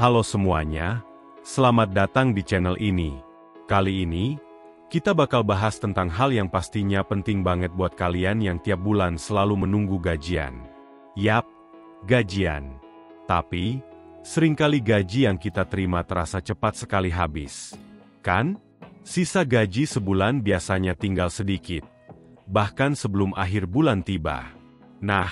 Halo semuanya, selamat datang di channel ini. Kali ini, kita bakal bahas tentang hal yang pastinya penting banget buat kalian yang tiap bulan selalu menunggu gajian. Yap, gajian. Tapi, seringkali gaji yang kita terima terasa cepat sekali habis. Kan? Sisa gaji sebulan biasanya tinggal sedikit, bahkan sebelum akhir bulan tiba. Nah,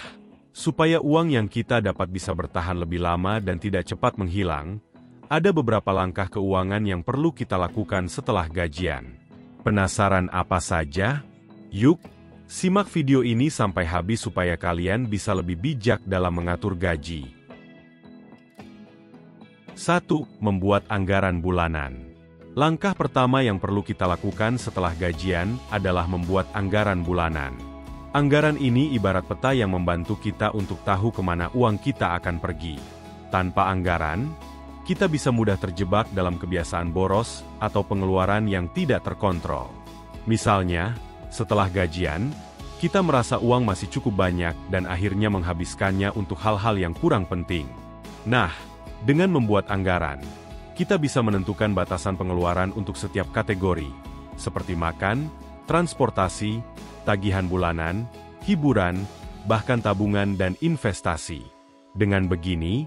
supaya uang yang kita dapat bisa bertahan lebih lama dan tidak cepat menghilang, ada beberapa langkah keuangan yang perlu kita lakukan setelah gajian. Penasaran apa saja? Yuk, simak video ini sampai habis supaya kalian bisa lebih bijak dalam mengatur gaji. 1. Membuat anggaran bulanan. Langkah pertama yang perlu kita lakukan setelah gajian adalah membuat anggaran bulanan. Anggaran ini ibarat peta yang membantu kita untuk tahu kemana uang kita akan pergi. Tanpa anggaran, kita bisa mudah terjebak dalam kebiasaan boros atau pengeluaran yang tidak terkontrol. Misalnya, setelah gajian, kita merasa uang masih cukup banyak dan akhirnya menghabiskannya untuk hal-hal yang kurang penting. Nah, dengan membuat anggaran, kita bisa menentukan batasan pengeluaran untuk setiap kategori, seperti makan, transportasi, tagihan bulanan, hiburan, bahkan tabungan dan investasi. Dengan begini,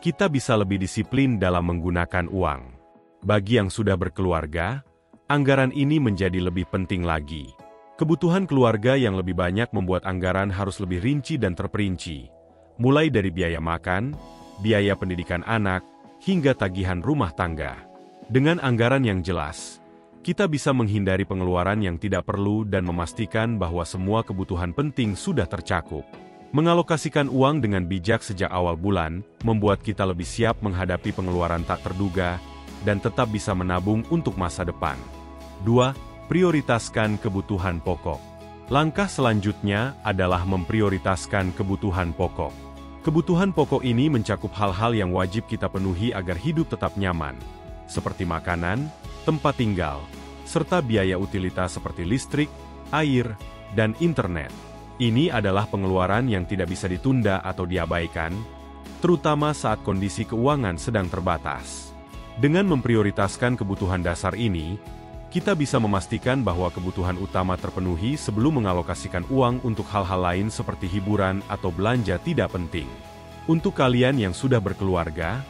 kita bisa lebih disiplin dalam menggunakan uang. Bagi yang sudah berkeluarga, anggaran ini menjadi lebih penting lagi. Kebutuhan keluarga yang lebih banyak membuat anggaran harus lebih rinci dan terperinci, mulai dari biaya makan, biaya pendidikan anak, hingga tagihan rumah tangga. Dengan anggaran yang jelas, kita bisa menghindari pengeluaran yang tidak perlu dan memastikan bahwa semua kebutuhan penting sudah tercakup. Mengalokasikan uang dengan bijak sejak awal bulan membuat kita lebih siap menghadapi pengeluaran tak terduga dan tetap bisa menabung untuk masa depan. 2. Prioritaskan kebutuhan pokok. Langkah selanjutnya adalah memprioritaskan kebutuhan pokok. Kebutuhan pokok ini mencakup hal-hal yang wajib kita penuhi agar hidup tetap nyaman, seperti makanan, tempat tinggal, serta biaya utilitas seperti listrik, air, dan internet. Ini adalah pengeluaran yang tidak bisa ditunda atau diabaikan, terutama saat kondisi keuangan sedang terbatas. Dengan memprioritaskan kebutuhan dasar ini, kita bisa memastikan bahwa kebutuhan utama terpenuhi sebelum mengalokasikan uang untuk hal-hal lain seperti hiburan atau belanja tidak penting. Untuk kalian yang sudah berkeluarga,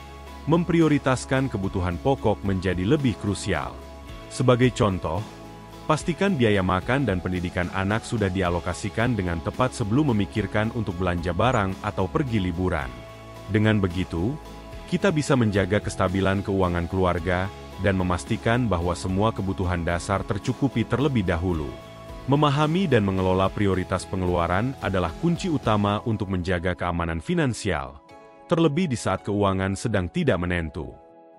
memprioritaskan kebutuhan pokok menjadi lebih krusial. Sebagai contoh, pastikan biaya makan dan pendidikan anak sudah dialokasikan dengan tepat sebelum memikirkan untuk belanja barang atau pergi liburan. Dengan begitu, kita bisa menjaga kestabilan keuangan keluarga dan memastikan bahwa semua kebutuhan dasar tercukupi terlebih dahulu. Memahami dan mengelola prioritas pengeluaran adalah kunci utama untuk menjaga keamanan finansial, terlebih di saat keuangan sedang tidak menentu.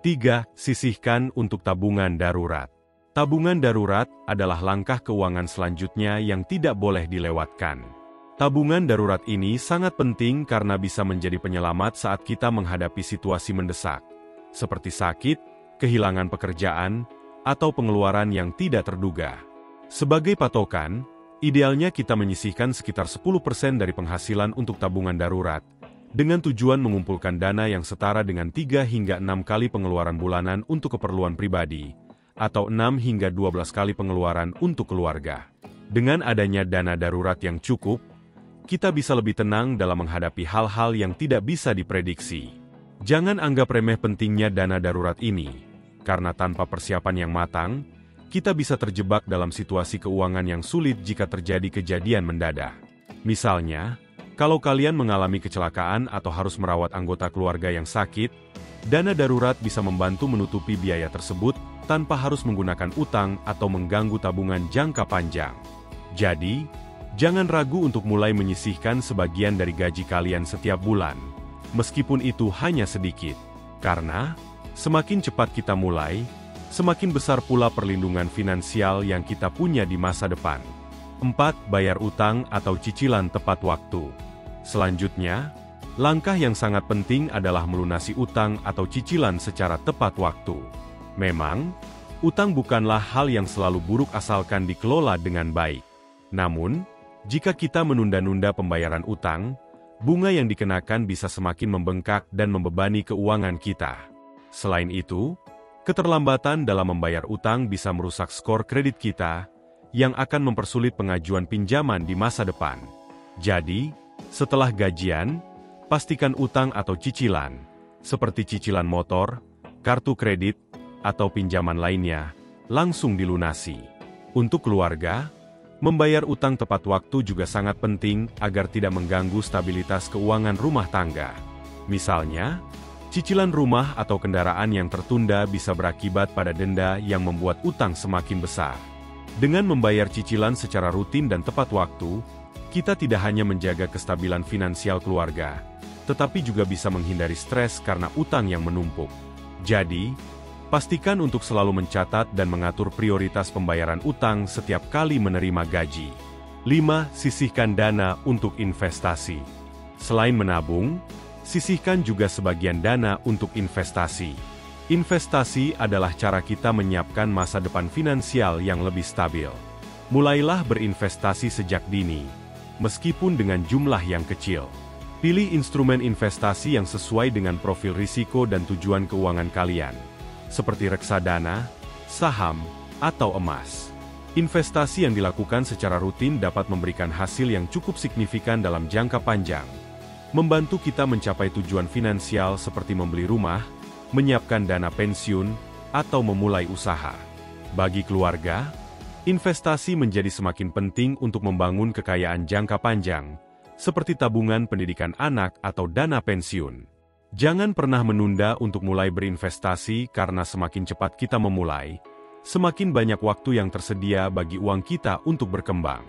3. Sisihkan untuk tabungan darurat. Tabungan darurat adalah langkah keuangan selanjutnya yang tidak boleh dilewatkan. Tabungan darurat ini sangat penting karena bisa menjadi penyelamat saat kita menghadapi situasi mendesak, seperti sakit, kehilangan pekerjaan, atau pengeluaran yang tidak terduga. Sebagai patokan, idealnya kita menyisihkan sekitar 10% dari penghasilan untuk tabungan darurat, dengan tujuan mengumpulkan dana yang setara dengan 3 hingga 6 kali pengeluaran bulanan untuk keperluan pribadi, atau 6 hingga 12 kali pengeluaran untuk keluarga. Dengan adanya dana darurat yang cukup, kita bisa lebih tenang dalam menghadapi hal-hal yang tidak bisa diprediksi. Jangan anggap remeh pentingnya dana darurat ini, karena tanpa persiapan yang matang, kita bisa terjebak dalam situasi keuangan yang sulit jika terjadi kejadian mendadak. Misalnya, kalau kalian mengalami kecelakaan atau harus merawat anggota keluarga yang sakit, dana darurat bisa membantu menutupi biaya tersebut tanpa harus menggunakan utang atau mengganggu tabungan jangka panjang. Jadi, jangan ragu untuk mulai menyisihkan sebagian dari gaji kalian setiap bulan, meskipun itu hanya sedikit. Karena, semakin cepat kita mulai, semakin besar pula perlindungan finansial yang kita punya di masa depan. 4. Bayar utang atau cicilan tepat waktu. Selanjutnya, langkah yang sangat penting adalah melunasi utang atau cicilan secara tepat waktu. Memang, utang bukanlah hal yang selalu buruk asalkan dikelola dengan baik. Namun, jika kita menunda-nunda pembayaran utang, bunga yang dikenakan bisa semakin membengkak dan membebani keuangan kita. Selain itu, keterlambatan dalam membayar utang bisa merusak skor kredit kita, yang akan mempersulit pengajuan pinjaman di masa depan. Jadi, setelah gajian, pastikan utang atau cicilan, seperti cicilan motor, kartu kredit, atau pinjaman lainnya, langsung dilunasi. Untuk keluarga, membayar utang tepat waktu juga sangat penting agar tidak mengganggu stabilitas keuangan rumah tangga. Misalnya, cicilan rumah atau kendaraan yang tertunda bisa berakibat pada denda yang membuat utang semakin besar. Dengan membayar cicilan secara rutin dan tepat waktu, kita tidak hanya menjaga kestabilan finansial keluarga, tetapi juga bisa menghindari stres karena utang yang menumpuk. Jadi, pastikan untuk selalu mencatat dan mengatur prioritas pembayaran utang setiap kali menerima gaji. 5. Sisihkan dana untuk investasi. Selain menabung, sisihkan juga sebagian dana untuk investasi. Investasi adalah cara kita menyiapkan masa depan finansial yang lebih stabil. Mulailah berinvestasi sejak dini, meskipun dengan jumlah yang kecil. Pilih instrumen investasi yang sesuai dengan profil risiko dan tujuan keuangan kalian, seperti reksadana, saham, atau emas. Investasi yang dilakukan secara rutin dapat memberikan hasil yang cukup signifikan dalam jangka panjang, membantu kita mencapai tujuan finansial seperti membeli rumah, menyiapkan dana pensiun, atau memulai usaha. Bagi keluarga, investasi menjadi semakin penting untuk membangun kekayaan jangka panjang, seperti tabungan pendidikan anak atau dana pensiun. Jangan pernah menunda untuk mulai berinvestasi karena semakin cepat kita memulai, semakin banyak waktu yang tersedia bagi uang kita untuk berkembang.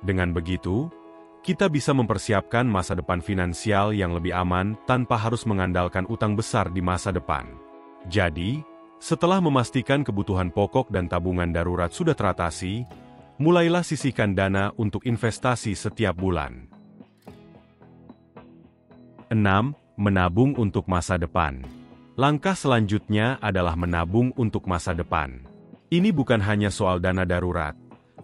Dengan begitu, kita bisa mempersiapkan masa depan finansial yang lebih aman tanpa harus mengandalkan utang besar di masa depan. Jadi, setelah memastikan kebutuhan pokok dan tabungan darurat sudah teratasi, mulailah sisihkan dana untuk investasi setiap bulan. 6. Menabung untuk masa depan. Langkah selanjutnya adalah menabung untuk masa depan. Ini bukan hanya soal dana darurat,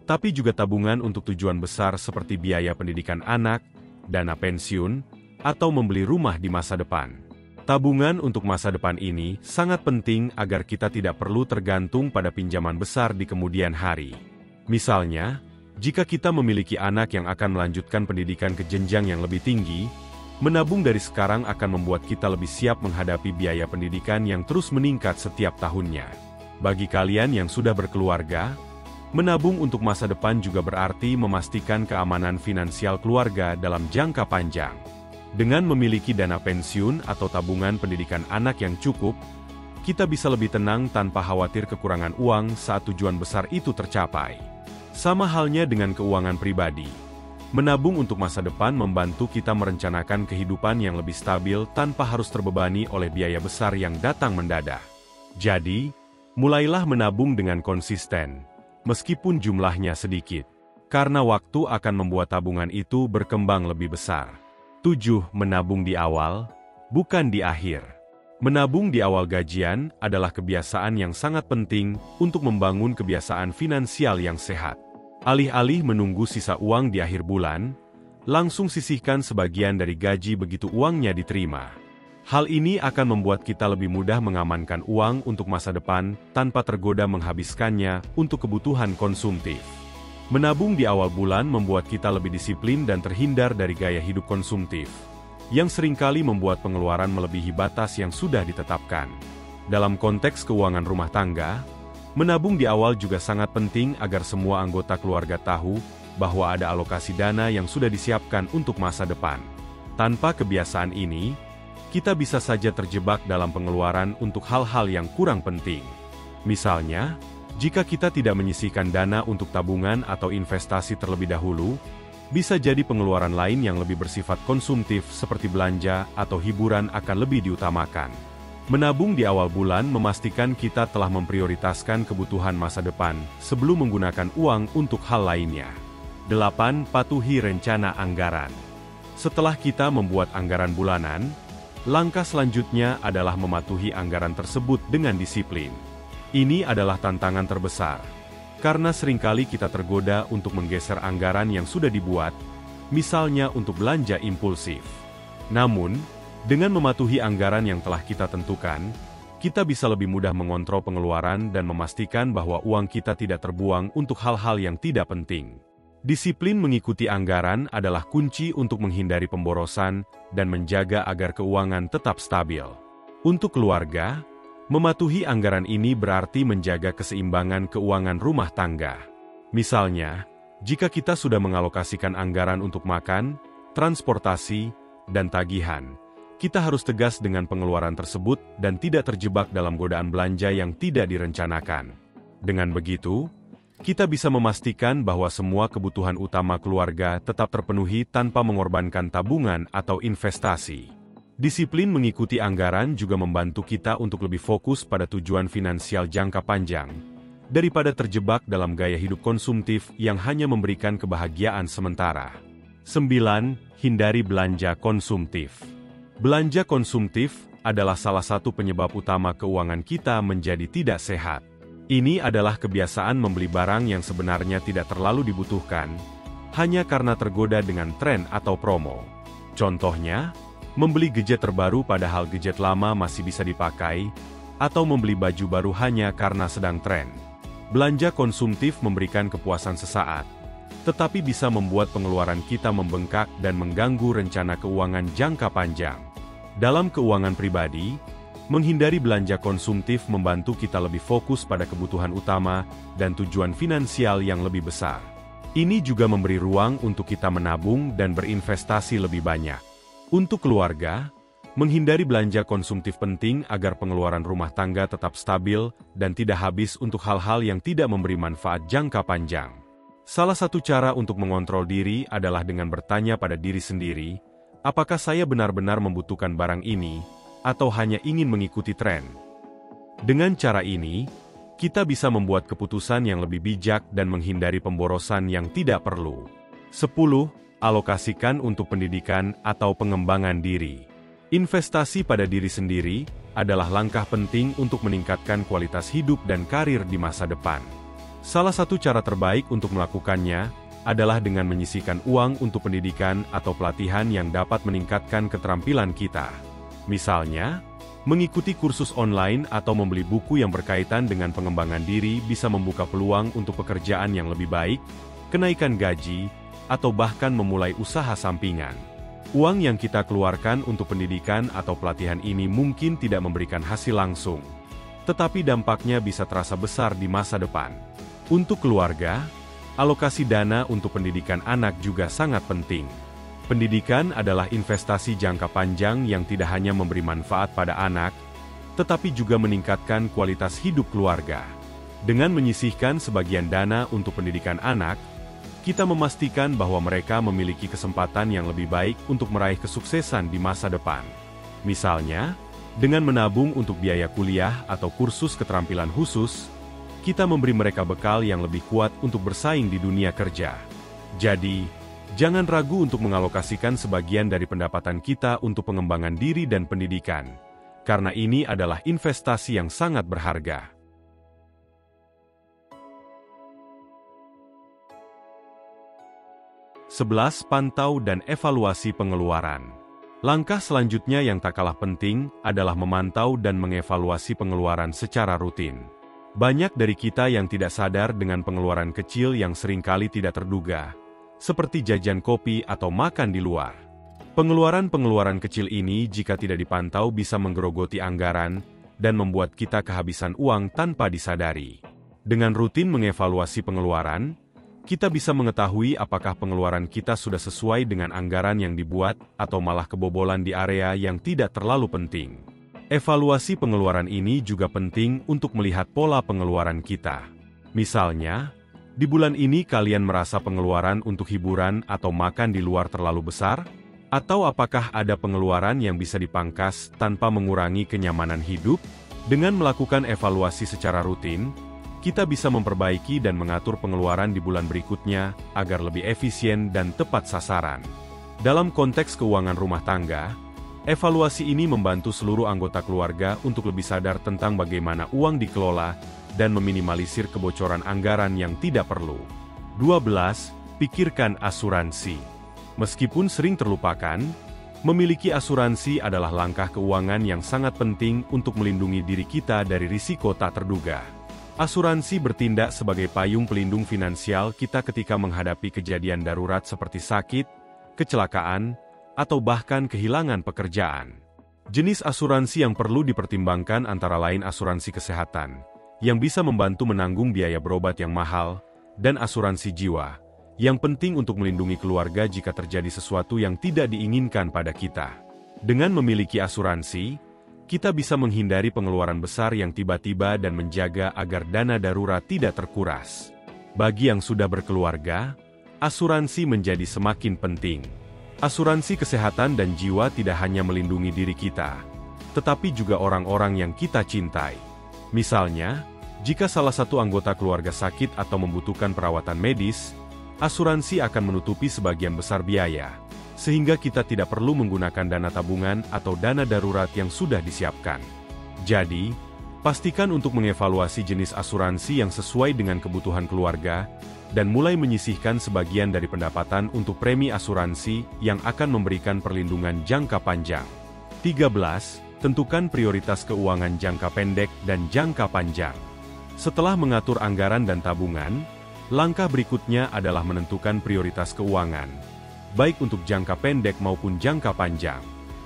tapi juga tabungan untuk tujuan besar seperti biaya pendidikan anak, dana pensiun, atau membeli rumah di masa depan. Tabungan untuk masa depan ini sangat penting agar kita tidak perlu tergantung pada pinjaman besar di kemudian hari. Misalnya, jika kita memiliki anak yang akan melanjutkan pendidikan ke jenjang yang lebih tinggi, menabung dari sekarang akan membuat kita lebih siap menghadapi biaya pendidikan yang terus meningkat setiap tahunnya. Bagi kalian yang sudah berkeluarga, menabung untuk masa depan juga berarti memastikan keamanan finansial keluarga dalam jangka panjang. Dengan memiliki dana pensiun atau tabungan pendidikan anak yang cukup, kita bisa lebih tenang tanpa khawatir kekurangan uang saat tujuan besar itu tercapai. Sama halnya dengan keuangan pribadi. Menabung untuk masa depan membantu kita merencanakan kehidupan yang lebih stabil tanpa harus terbebani oleh biaya besar yang datang mendadak. Jadi, mulailah menabung dengan konsisten, meskipun jumlahnya sedikit, karena waktu akan membuat tabungan itu berkembang lebih besar. 7. Menabung di awal, bukan di akhir. Menabung di awal gajian adalah kebiasaan yang sangat penting untuk membangun kebiasaan finansial yang sehat. Alih-alih menunggu sisa uang di akhir bulan, langsung sisihkan sebagian dari gaji begitu uangnya diterima. Hal ini akan membuat kita lebih mudah mengamankan uang untuk masa depan tanpa tergoda menghabiskannya untuk kebutuhan konsumtif. Menabung di awal bulan membuat kita lebih disiplin dan terhindar dari gaya hidup konsumtif, yang seringkali membuat pengeluaran melebihi batas yang sudah ditetapkan. Dalam konteks keuangan rumah tangga, menabung di awal juga sangat penting agar semua anggota keluarga tahu bahwa ada alokasi dana yang sudah disiapkan untuk masa depan. Tanpa kebiasaan ini, kita bisa saja terjebak dalam pengeluaran untuk hal-hal yang kurang penting. Misalnya, jika kita tidak menyisihkan dana untuk tabungan atau investasi terlebih dahulu, bisa jadi pengeluaran lain yang lebih bersifat konsumtif seperti belanja atau hiburan akan lebih diutamakan. Menabung di awal bulan memastikan kita telah memprioritaskan kebutuhan masa depan sebelum menggunakan uang untuk hal lainnya. 8. Patuhi rencana anggaran. Setelah kita membuat anggaran bulanan, langkah selanjutnya adalah mematuhi anggaran tersebut dengan disiplin. Ini adalah tantangan terbesar, karena seringkali kita tergoda untuk menggeser anggaran yang sudah dibuat, misalnya untuk belanja impulsif. Namun, dengan mematuhi anggaran yang telah kita tentukan, kita bisa lebih mudah mengontrol pengeluaran dan memastikan bahwa uang kita tidak terbuang untuk hal-hal yang tidak penting. Disiplin mengikuti anggaran adalah kunci untuk menghindari pemborosan dan menjaga agar keuangan tetap stabil. Untuk keluarga, mematuhi anggaran ini berarti menjaga keseimbangan keuangan rumah tangga. Misalnya, jika kita sudah mengalokasikan anggaran untuk makan, transportasi, dan tagihan, kita harus tegas dengan pengeluaran tersebut dan tidak terjebak dalam godaan belanja yang tidak direncanakan. Dengan begitu, kita bisa memastikan bahwa semua kebutuhan utama keluarga tetap terpenuhi tanpa mengorbankan tabungan atau investasi. Disiplin mengikuti anggaran juga membantu kita untuk lebih fokus pada tujuan finansial jangka panjang, daripada terjebak dalam gaya hidup konsumtif yang hanya memberikan kebahagiaan sementara. 9. Hindari belanja konsumtif. Belanja konsumtif adalah salah satu penyebab utama keuangan kita menjadi tidak sehat. Ini adalah kebiasaan membeli barang yang sebenarnya tidak terlalu dibutuhkan, hanya karena tergoda dengan tren atau promo. Contohnya, membeli gadget terbaru padahal gadget lama masih bisa dipakai, atau membeli baju baru hanya karena sedang tren. Belanja konsumtif memberikan kepuasan sesaat, tetapi bisa membuat pengeluaran kita membengkak dan mengganggu rencana keuangan jangka panjang. Dalam keuangan pribadi, menghindari belanja konsumtif membantu kita lebih fokus pada kebutuhan utama dan tujuan finansial yang lebih besar. Ini juga memberi ruang untuk kita menabung dan berinvestasi lebih banyak. Untuk keluarga, menghindari belanja konsumtif penting agar pengeluaran rumah tangga tetap stabil dan tidak habis untuk hal-hal yang tidak memberi manfaat jangka panjang. Salah satu cara untuk mengontrol diri adalah dengan bertanya pada diri sendiri, apakah saya benar-benar membutuhkan barang ini, atau hanya ingin mengikuti tren? Dengan cara ini, kita bisa membuat keputusan yang lebih bijak dan menghindari pemborosan yang tidak perlu. 10. Alokasikan untuk pendidikan atau pengembangan diri. Investasi pada diri sendiri adalah langkah penting untuk meningkatkan kualitas hidup dan karir di masa depan. Salah satu cara terbaik untuk melakukannya adalah dengan menyisihkan uang untuk pendidikan atau pelatihan yang dapat meningkatkan keterampilan kita. Misalnya, mengikuti kursus online atau membeli buku yang berkaitan dengan pengembangan diri bisa membuka peluang untuk pekerjaan yang lebih baik, kenaikan gaji, atau bahkan memulai usaha sampingan. Uang yang kita keluarkan untuk pendidikan atau pelatihan ini mungkin tidak memberikan hasil langsung, tetapi dampaknya bisa terasa besar di masa depan. Untuk keluarga, alokasi dana untuk pendidikan anak juga sangat penting. Pendidikan adalah investasi jangka panjang yang tidak hanya memberi manfaat pada anak, tetapi juga meningkatkan kualitas hidup keluarga. Dengan menyisihkan sebagian dana untuk pendidikan anak, kita memastikan bahwa mereka memiliki kesempatan yang lebih baik untuk meraih kesuksesan di masa depan. Misalnya, dengan menabung untuk biaya kuliah atau kursus keterampilan khusus, kita memberi mereka bekal yang lebih kuat untuk bersaing di dunia kerja. Jadi, jangan ragu untuk mengalokasikan sebagian dari pendapatan kita untuk pengembangan diri dan pendidikan, karena ini adalah investasi yang sangat berharga. 11. Pantau dan evaluasi pengeluaran. Langkah selanjutnya yang tak kalah penting adalah memantau dan mengevaluasi pengeluaran secara rutin. Banyak dari kita yang tidak sadar dengan pengeluaran kecil yang seringkali tidak terduga, seperti jajan kopi atau makan di luar. Pengeluaran-pengeluaran kecil ini jika tidak dipantau bisa menggerogoti anggaran dan membuat kita kehabisan uang tanpa disadari. Dengan rutin mengevaluasi pengeluaran, kita bisa mengetahui apakah pengeluaran kita sudah sesuai dengan anggaran yang dibuat atau malah kebobolan di area yang tidak terlalu penting. Evaluasi pengeluaran ini juga penting untuk melihat pola pengeluaran kita. Misalnya, di bulan ini kalian merasa pengeluaran untuk hiburan atau makan di luar terlalu besar? Atau apakah ada pengeluaran yang bisa dipangkas tanpa mengurangi kenyamanan hidup? Dengan melakukan evaluasi secara rutin, kita bisa memperbaiki dan mengatur pengeluaran di bulan berikutnya agar lebih efisien dan tepat sasaran. Dalam konteks keuangan rumah tangga, evaluasi ini membantu seluruh anggota keluarga untuk lebih sadar tentang bagaimana uang dikelola dan meminimalisir kebocoran anggaran yang tidak perlu. 12. Pikirkan asuransi. Meskipun sering terlupakan, Memiliki asuransi adalah langkah keuangan yang sangat penting untuk melindungi diri kita dari risiko tak terduga. Asuransi bertindak sebagai payung pelindung finansial kita ketika menghadapi kejadian darurat seperti sakit, kecelakaan, atau bahkan kehilangan pekerjaan. Jenis asuransi yang perlu dipertimbangkan antara lain asuransi kesehatan, yang bisa membantu menanggung biaya berobat yang mahal, dan asuransi jiwa, yang penting untuk melindungi keluarga jika terjadi sesuatu yang tidak diinginkan pada kita. Dengan memiliki asuransi, kita bisa menghindari pengeluaran besar yang tiba-tiba dan menjaga agar dana darurat tidak terkuras. Bagi yang sudah berkeluarga, asuransi menjadi semakin penting. Asuransi kesehatan dan jiwa tidak hanya melindungi diri kita, tetapi juga orang-orang yang kita cintai. Misalnya, jika salah satu anggota keluarga sakit atau membutuhkan perawatan medis, asuransi akan menutupi sebagian besar biaya, sehingga kita tidak perlu menggunakan dana tabungan atau dana darurat yang sudah disiapkan. Jadi, pastikan untuk mengevaluasi jenis asuransi yang sesuai dengan kebutuhan keluarga, dan mulai menyisihkan sebagian dari pendapatan untuk premi asuransi yang akan memberikan perlindungan jangka panjang. 13. Tentukan prioritas keuangan jangka pendek dan jangka panjang. Setelah mengatur anggaran dan tabungan, langkah berikutnya adalah menentukan prioritas keuangan, baik untuk jangka pendek maupun jangka panjang.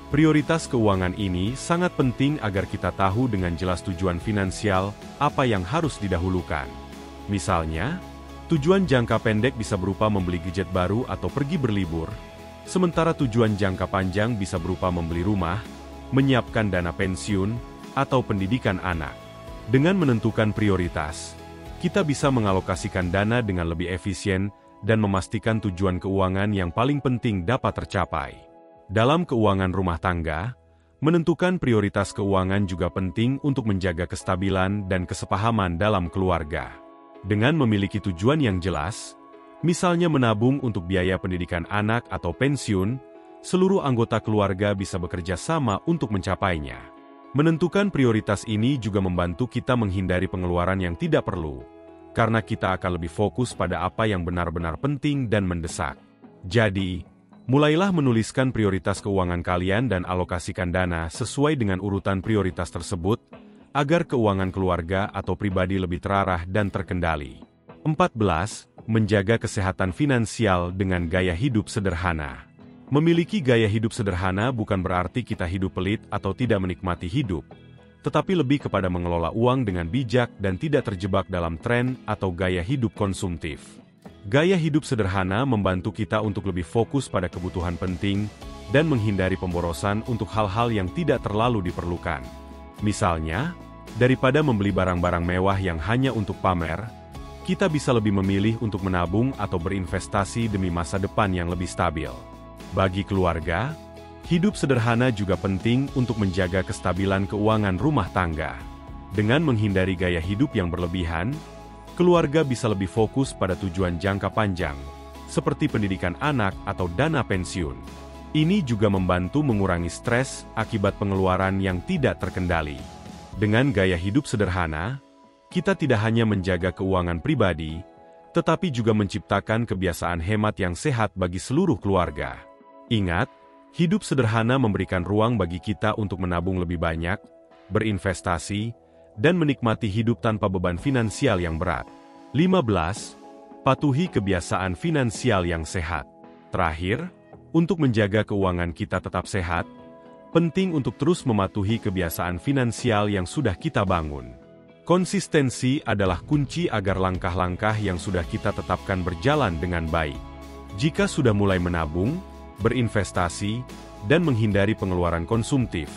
Prioritas keuangan ini sangat penting agar kita tahu dengan jelas tujuan finansial apa yang harus didahulukan. Misalnya, tujuan jangka pendek bisa berupa membeli gadget baru atau pergi berlibur, sementara tujuan jangka panjang bisa berupa membeli rumah, menyiapkan dana pensiun, atau pendidikan anak. Dengan menentukan prioritas, kita bisa mengalokasikan dana dengan lebih efisien dan memastikan tujuan keuangan yang paling penting dapat tercapai. Dalam keuangan rumah tangga, menentukan prioritas keuangan juga penting untuk menjaga kestabilan dan kesepahaman dalam keluarga. Dengan memiliki tujuan yang jelas, misalnya menabung untuk biaya pendidikan anak atau pensiun, seluruh anggota keluarga bisa bekerja sama untuk mencapainya. Menentukan prioritas ini juga membantu kita menghindari pengeluaran yang tidak perlu, karena kita akan lebih fokus pada apa yang benar-benar penting dan mendesak. Jadi, mulailah menuliskan prioritas keuangan kalian dan alokasikan dana sesuai dengan urutan prioritas tersebut, agar keuangan keluarga atau pribadi lebih terarah dan terkendali. 14. Menjaga kesehatan finansial dengan gaya hidup sederhana. Memiliki gaya hidup sederhana bukan berarti kita hidup pelit atau tidak menikmati hidup, tetapi lebih kepada mengelola uang dengan bijak dan tidak terjebak dalam tren atau gaya hidup konsumtif. Gaya hidup sederhana membantu kita untuk lebih fokus pada kebutuhan penting dan menghindari pemborosan untuk hal-hal yang tidak terlalu diperlukan. Misalnya, daripada membeli barang-barang mewah yang hanya untuk pamer, kita bisa lebih memilih untuk menabung atau berinvestasi demi masa depan yang lebih stabil. Bagi keluarga, hidup sederhana juga penting untuk menjaga kestabilan keuangan rumah tangga. Dengan menghindari gaya hidup yang berlebihan, keluarga bisa lebih fokus pada tujuan jangka panjang, seperti pendidikan anak atau dana pensiun. Ini juga membantu mengurangi stres akibat pengeluaran yang tidak terkendali. Dengan gaya hidup sederhana, kita tidak hanya menjaga keuangan pribadi, tetapi juga menciptakan kebiasaan hemat yang sehat bagi seluruh keluarga. Ingat, hidup sederhana memberikan ruang bagi kita untuk menabung lebih banyak, berinvestasi, dan menikmati hidup tanpa beban finansial yang berat. 15. Patuhi kebiasaan finansial yang sehat. Terakhir, untuk menjaga keuangan kita tetap sehat, penting untuk terus mematuhi kebiasaan finansial yang sudah kita bangun. Konsistensi adalah kunci agar langkah-langkah yang sudah kita tetapkan berjalan dengan baik. Jika sudah mulai menabung, berinvestasi, dan menghindari pengeluaran konsumtif,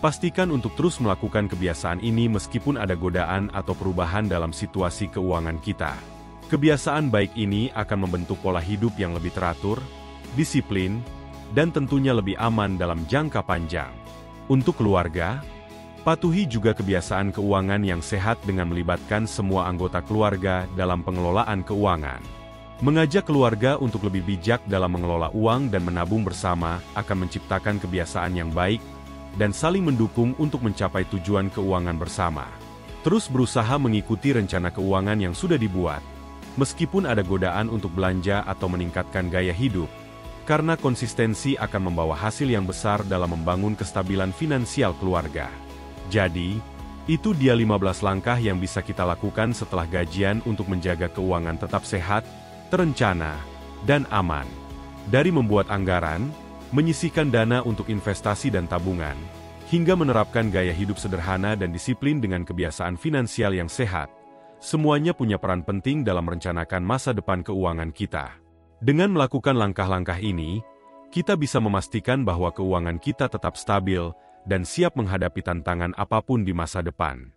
pastikan untuk terus melakukan kebiasaan ini meskipun ada godaan atau perubahan dalam situasi keuangan kita. Kebiasaan baik ini akan membentuk pola hidup yang lebih teratur, disiplin, dan tentunya lebih aman dalam jangka panjang. Untuk keluarga, patuhi juga kebiasaan keuangan yang sehat dengan melibatkan semua anggota keluarga dalam pengelolaan keuangan. Mengajak keluarga untuk lebih bijak dalam mengelola uang dan menabung bersama akan menciptakan kebiasaan yang baik dan saling mendukung untuk mencapai tujuan keuangan bersama. Terus berusaha mengikuti rencana keuangan yang sudah dibuat. Meskipun ada godaan untuk belanja atau meningkatkan gaya hidup, karena konsistensi akan membawa hasil yang besar dalam membangun kestabilan finansial keluarga. Jadi, itu dia 15 langkah yang bisa kita lakukan setelah gajian untuk menjaga keuangan tetap sehat, terencana, dan aman. Dari membuat anggaran, menyisihkan dana untuk investasi dan tabungan, hingga menerapkan gaya hidup sederhana dan disiplin dengan kebiasaan finansial yang sehat, semuanya punya peran penting dalam merencanakan masa depan keuangan kita. Dengan melakukan langkah-langkah ini, kita bisa memastikan bahwa keuangan kita tetap stabil dan siap menghadapi tantangan apapun di masa depan.